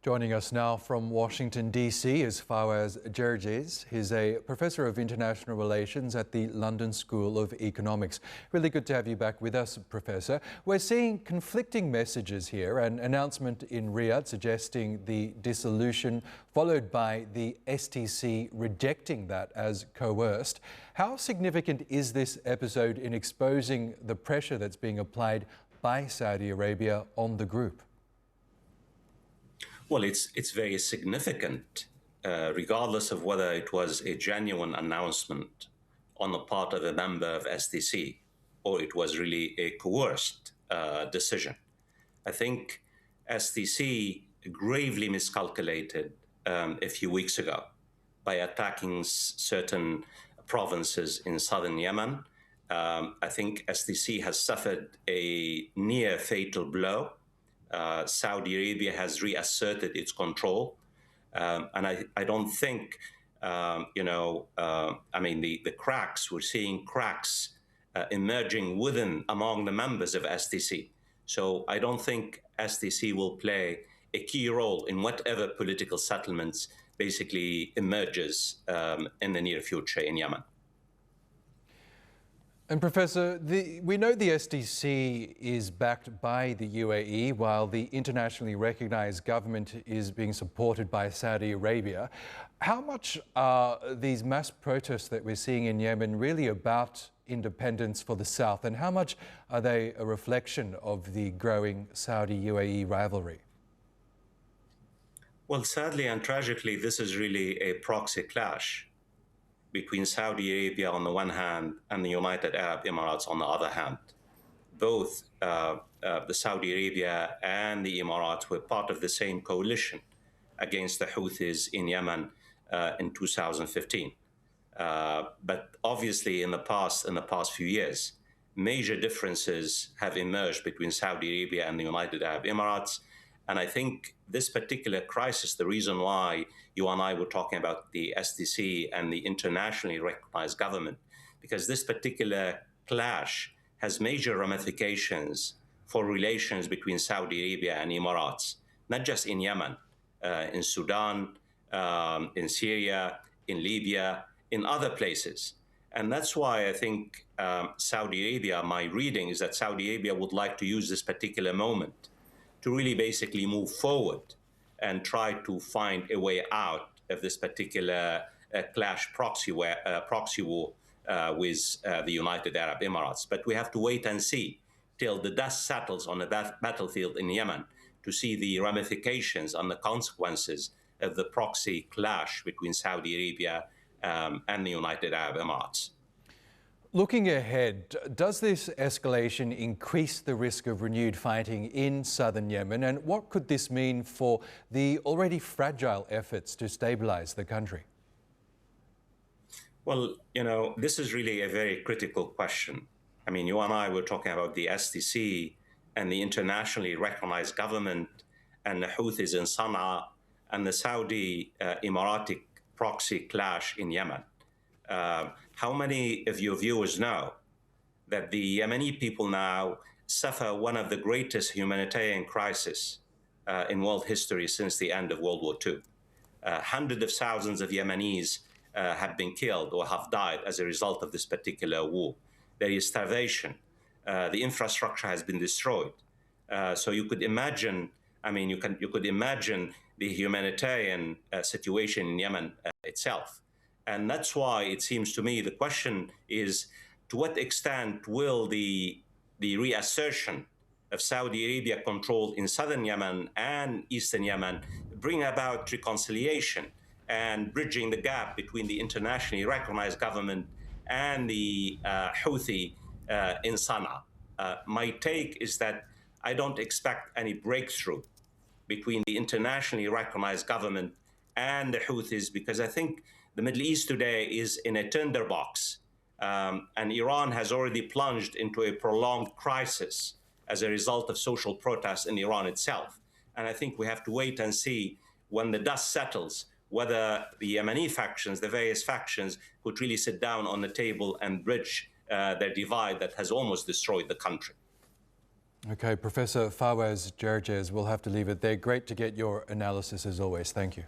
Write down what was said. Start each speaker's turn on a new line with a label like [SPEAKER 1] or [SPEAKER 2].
[SPEAKER 1] Joining us now from Washington, D.C. is Fawaz Gerges. He's a professor of international relations at the London School of Economics. Really good to have you back with us, Professor. We're seeing conflicting messages here, an announcement in Riyadh suggesting the dissolution, followed by the STC rejecting that as coerced. How significant is this episode in exposing the pressure that's being applied by Saudi Arabia on the group?
[SPEAKER 2] Well, it's very significant, regardless of whether it was a genuine announcement on the part of a member of STC or it was really a coerced decision. I think STC gravely miscalculated a few weeks ago by attacking certain provinces in southern Yemen. I think STC has suffered a near fatal blow. Saudi Arabia has reasserted its control. And I don't think, the cracks, we're seeing cracks emerging among the members of STC. So I don't think STC will play a key role in whatever political settlements basically emerges in the near future in Yemen.
[SPEAKER 1] And Professor, we know the STC is backed by the UAE, while the internationally recognized government is being supported by Saudi Arabia. How much are these mass protests that we're seeing in Yemen really about independence for the South, and how much are they a reflection of the growing Saudi-UAE rivalry?
[SPEAKER 2] Well, sadly and tragically, this is really a proxy clash between Saudi Arabia on the one hand and the United Arab Emirates on the other hand. Both the Saudi Arabia and the Emirates were part of the same coalition against the Houthis in Yemen in 2015. But obviously in the past few years, major differences have emerged between Saudi Arabia and the United Arab Emirates. And I think this particular crisis, the reason why you and I were talking about the STC and the internationally recognized government, because this particular clash has major ramifications for relations between Saudi Arabia and Emirates, not just in Yemen, in Sudan, in Syria, in Libya, in other places. And that's why I think Saudi Arabia, my reading is that Saudi Arabia would like to use this particular moment to really basically move forward and try to find a way out of this particular proxy war with the United Arab Emirates. But we have to wait and see till the dust settles on the battlefield in Yemen to see the ramifications and the consequences of the proxy clash between Saudi Arabia and the United Arab Emirates.
[SPEAKER 1] Looking ahead, does this escalation increase the risk of renewed fighting in southern Yemen? And what could this mean for the already fragile efforts to stabilize the country?
[SPEAKER 2] Well, this is really a very critical question. I mean, you and I were talking about the STC and the internationally recognized government and the Houthis in Sana'a and the Saudi Emirati proxy clash in Yemen. How many of your viewers know that the Yemeni people now suffer one of the greatest humanitarian crises in world history since the end of World War II? Hundreds of thousands of Yemenis have been killed or have died as a result of this particular war. There is starvation. The infrastructure has been destroyed. So you could imagine, you could imagine the humanitarian situation in Yemen itself. And that's why it seems to me the question is, to what extent will the reassertion of Saudi Arabia control in southern Yemen and eastern Yemen bring about reconciliation and bridging the gap between the internationally recognized government and the Houthi in Sana'a? My take is that I don't expect any breakthrough between the internationally recognized government and the Houthis, because I think the Middle East today is in a tinderbox, and Iran has already plunged into a prolonged crisis as a result of social protests in Iran itself. And I think we have to wait and see when the dust settles whether the Yemeni factions, the various factions, could really sit down on the table and bridge their divide that has almost destroyed the country.
[SPEAKER 1] Okay, Professor Fawaz Gerges, we'll have to leave it there. Great to get your analysis as always. Thank you.